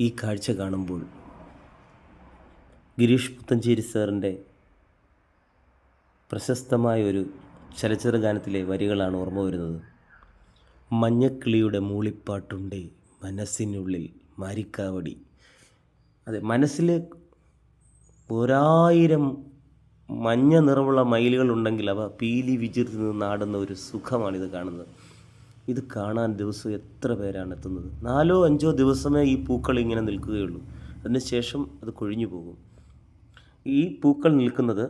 ഈ കാഴ്ച കാണുമ്പോൾ ഗിരീഷ് പുത്തഞ്ചേരി സാറിൻ്റെ പ്രശസ്തമായ ഒരു ചലച്ചിത്ര ഗാനത്തിലെ വരികളാണ് ഓർമ്മ വരുന്നത്. മഞ്ഞക്കിളിയുടെ മൂളിപ്പാട്ടുണ്ടേ മനസ്സിനുള്ളിൽ മാരിക്കാവടി. അതെ, മനസ്സിൽ 1000 മഞ്ഞ നിറമുള്ള മയിലുകളുണ്ടെങ്കിൽ അവ പീലി വിചിർത്തി നിന്ന് ആടുന്ന ഒരു സുഖമാണിത് കാണുന്നത്. ഇത് കാണാൻ ദിവസം എത്ര പേരാണ് എത്തുന്നത്? 4-5 ദിവസമേ ഈ പൂക്കൾ ഇങ്ങനെ നിൽക്കുകയുള്ളൂ. അതിനുശേഷം അത് കൊഴിഞ്ഞു പോകും. ഈ പൂക്കൾ നിൽക്കുന്നത്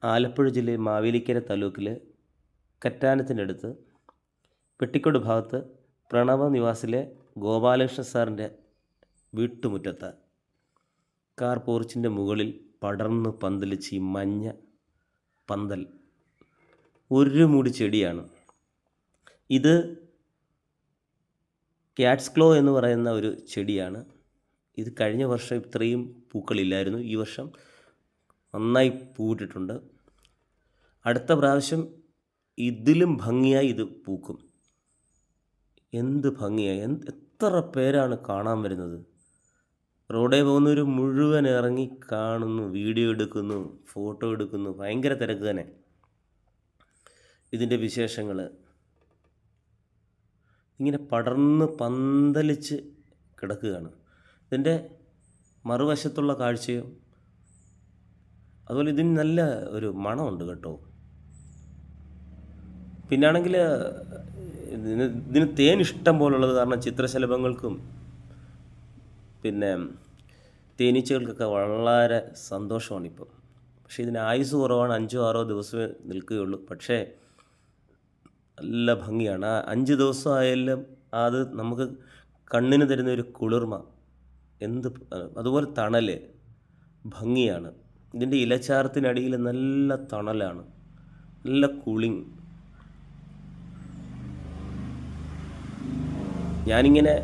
ആലപ്പുഴ ജില്ലയിൽ മാവേലിക്കര താലൂക്കിലെ കറ്റാനത്തിനടുത്ത് പെട്ടിക്കോട് ഭാഗത്ത് പ്രണവ നിവാസിലെ ഗോപാലകൃഷ്ണ സാറിൻ്റെ വീട്ടുമുറ്റത്ത് കാർ പോർച്ചിൻ്റെ മുകളിൽ പടർന്ന് പന്തലിച്ച് ഈ മഞ്ഞ പന്തൽ ഒരു മൂടി ചെടിയാണ്. ഇത് ക്യാറ്റ്സ് ക്ലോ എന്ന് പറയുന്ന ഒരു ചെടിയാണ്. ഇത് കഴിഞ്ഞ വർഷം ഇത്രയും പൂക്കളില്ലായിരുന്നു. ഈ വർഷം നന്നായി പൂവിട്ടിട്ടുണ്ട്. അടുത്ത പ്രാവശ്യം ഇതിലും ഭംഗിയായി ഇത് പൂക്കും. എന്ത് ഭംഗിയായി! എത്ര പേരാണ് കാണാൻ വരുന്നത്! റോഡേ പോകുന്നവർ മുഴുവൻ ഇറങ്ങി കാണുന്നു, വീഡിയോ എടുക്കുന്നു, ഫോട്ടോ എടുക്കുന്നു. ഭയങ്കര തിരക്ക് തന്നെ. ഇതിൻ്റെ വിശേഷങ്ങൾ ഇങ്ങനെ പടർന്ന് പന്തലിച്ച് കിടക്കുകയാണ്. ഇതിൻ്റെ മറുവശത്തുള്ള കാഴ്ചയോ അതുപോലെ ഇതിന് നല്ല ഒരു മണമുണ്ട് കേട്ടോ. പിന്നാണെങ്കിൽ ഇതിന് തേൻ ഇഷ്ടം പോലുള്ളത് കാരണം ചിത്രശലഭങ്ങൾക്കും പിന്നെ തേനീച്ചകൾക്കൊക്കെ വളരെ സന്തോഷമാണിപ്പം. പക്ഷേ ഇതിന് ആയുസ് കുറവാണ്. 5-6 ദിവസമേ നിൽക്കുകയുള്ളൂ. പക്ഷേ നല്ല ഭംഗിയാണ്. 5 ദിവസം ആയാലും അത് നമുക്ക് കണ്ണിന് തരുന്ന ഒരു കുളിർമ, അതുപോലെ തണൽ ഭംഗിയാണ്. ഇതിൻ്റെ ഇലച്ചാരത്തിനടിയിൽ നല്ല തണലാണ്, നല്ല കൂളിങ്. ഞാനിങ്ങനെ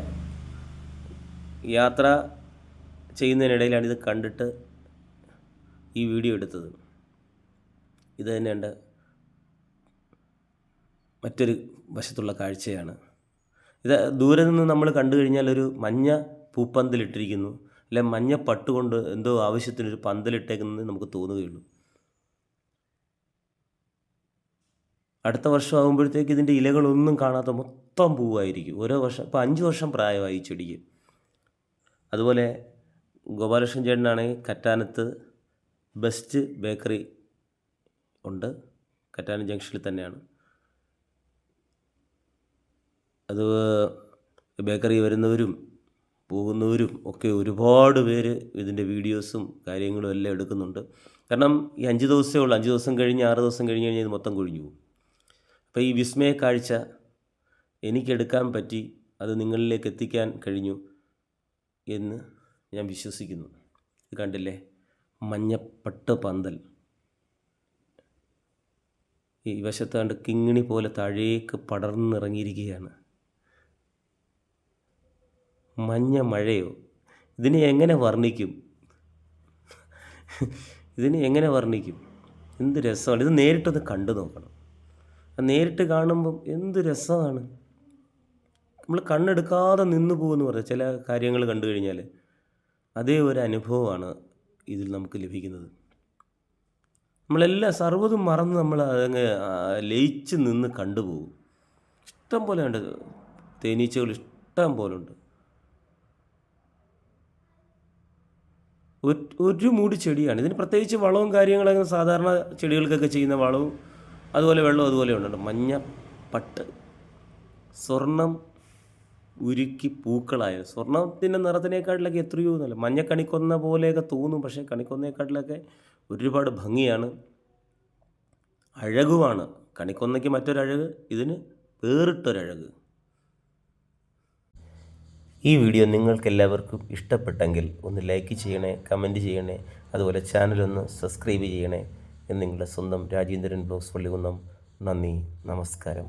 യാത്ര ചെയ്യുന്നതിനിടയിലാണ് ഇത് കണ്ടിട്ട് ഈ വീഡിയോ എടുത്തത്. ഇത് തന്നെ എൻ്റെ മറ്റൊരു വശത്തുള്ള കാഴ്ചയാണ്. ഇത് ദൂരെ നിന്ന് നമ്മൾ കണ്ടു കഴിഞ്ഞാൽ ഒരു മഞ്ഞ പൂപ്പന്തലിട്ടിരിക്കുന്നു, അല്ലെ മഞ്ഞ പട്ടുകൊണ്ട് എന്തോ ആവശ്യത്തിനൊരു പന്തലിട്ടേക്കുന്നത് നമുക്ക് തോന്നുകയുള്ളൂ. അടുത്ത വർഷം ആകുമ്പോഴത്തേക്ക് ഇതിൻ്റെ ഇലകളൊന്നും കാണാത്ത മൊത്തം പൂവായിരിക്കും. ഓരോ വർഷം ഇപ്പോൾ 5 വർഷം പ്രായമായി ഈ ചെടിക്ക്. അതുപോലെ ഗോപാലകൃഷ്ണൻ ചേട്ടനാണെങ്കിൽ കറ്റാനത്ത് ബെസ്റ്റ് ബേക്കറി ഉണ്ട്. കറ്റാനം ജംഗ്ഷനിൽ തന്നെയാണ്. അത് ബേക്കറി വരുന്നവരും പോകുന്നവരും ഒക്കെ ഒരുപാട് പേര് ഇതിൻ്റെ വീഡിയോസും കാര്യങ്ങളും എല്ലാം എടുക്കുന്നുണ്ട്. കാരണം ഈ 5 ദിവസമേ ഉള്ളൂ. 5 ദിവസം കഴിഞ്ഞ് 6 ദിവസം കഴിഞ്ഞ് കഴിഞ്ഞാൽ ഇത് മൊത്തം കൊഴിഞ്ഞു പോകും. അപ്പോൾ ഈ വിസ്മയ കാഴ്ച എനിക്കെടുക്കാൻ പറ്റി, അത് നിങ്ങളിലേക്ക് എത്തിക്കാൻ കഴിഞ്ഞു എന്ന് ഞാൻ വിശ്വസിക്കുന്നു. ഇത് കണ്ടില്ലേ, മഞ്ഞപ്പട്ട് പന്തൽ ഈ വശത്ത് കണ്ട് കിങ്ങിണി പോലെ താഴേക്ക് പടർന്നിറങ്ങിയിരിക്കുകയാണ്. മഞ്ഞ മഴയോ! ഇതിനെ എങ്ങനെ വർണ്ണിക്കും? എന്ത് രസമാണ്! ഇത് നേരിട്ടൊന്ന് കണ്ടു നോക്കണം. നേരിട്ട് കാണുമ്പം എന്ത് രസമാണ്! നമ്മൾ കണ്ണെടുക്കാതെ നിന്ന് പോകുമെന്ന് പറയാം. ചില കാര്യങ്ങൾ കണ്ടു കഴിഞ്ഞാൽ അതേ ഒരു അനുഭവമാണ് ഇതിൽ നമുക്ക് ലഭിക്കുന്നത്. നമ്മളെല്ലാം സർവ്വതും മറന്ന് നമ്മൾ അതങ്ങ് ലയിച്ച് നിന്ന് കണ്ടുപോകും. ഇഷ്ടം പോലെ ഉണ്ട്, തേനീച്ചകൾ ഇഷ്ടം പോലെ ഉണ്ട്. ഒരു മൂടി ചെടിയാണ്. ഇതിന് പ്രത്യേകിച്ച് വളവും കാര്യങ്ങളൊക്കെ സാധാരണ ചെടികൾക്കൊക്കെ ചെയ്യുന്ന വളവും അതുപോലെ വെള്ളവും അതുപോലെ ഉണ്ട്. മഞ്ഞ പട്ട് സ്വർണം ഉരുക്കി പൂക്കളായ സ്വർണത്തിൻ്റെ നിറത്തിനേക്കാട്ടിലൊക്കെ എത്രയോ നല്ല മഞ്ഞ കണിക്കൊന്ന പോലെയൊക്കെ തോന്നും. പക്ഷേ കണിക്കൊന്നേക്കാട്ടിലൊക്കെ ഒരുപാട് ഭംഗിയാണ്, അഴകുമാണ്. കണിക്കൊന്നയ്ക്ക് മറ്റൊരഴക്, ഇതിന് വേറിട്ടൊരഴക്. ഈ വീഡിയോ നിങ്ങൾക്കെല്ലാവർക്കും ഇഷ്ടപ്പെട്ടെങ്കിൽ ഒന്ന് ലൈക്ക് ചെയ്യണേ, കമൻറ്റ് ചെയ്യണേ, അതുപോലെ ചാനലൊന്ന് സബ്സ്ക്രൈബ് ചെയ്യണേ. നിങ്ങളുടെ സ്വന്തം രാജേന്ദ്രൻ ബ്ലോഗ്സ് പള്ളികുന്നം. നന്ദി, നമസ്കാരം.